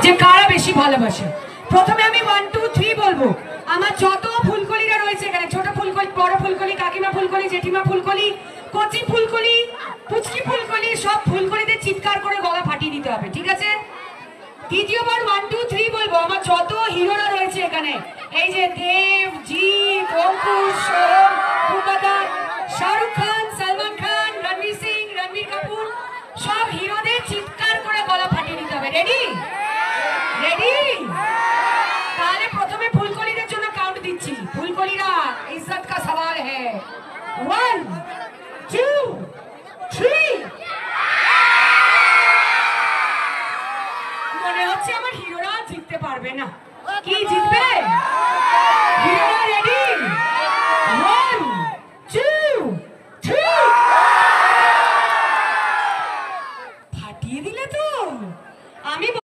যে কারা বেশি ভালোবাসে। প্রথমে আমি 1 2 3 বলবো। আমার যত ফুলকলিরা রয়েছে এখানে, ছোট ফুলকলি, বড় ফুলকলি, কাকিমা ফুলকলি, জেঠিমা ফুলকলি, কচি ফুলকলি, পুচকি ফুলকলি, সব ফুলকলিদের চিৎকার করে গলা ফাটিয়ে দিতে হবে, ঠিক আছে? দ্বিতীয়বার 1 2 3 বলবো। আমার যত হিরোরা রয়েছে এখানে, এই যে দেব, জিৎ, অঙ্কুশ, সোহম, মুকাদ্দার, শাহরুখ খান, সালমান খান, রণবীর সিং, রণবীর কাপুর, সব হিরোদের চিৎকার করে গলা ফাটিয়ে দিতে হবে। রেডি? রেডি? তাহলে প্রথমে ফুলকলিদের জন্য কাউন্ট দিচ্ছি। ফুলকলিরা, ইজ্জত কা সওয়াল হ্যায়। 1 2 3। মনে হচ্ছে আমার হিরোরা জিততে পারবে না। কি জিতবে? হিরোরা রেডি? 1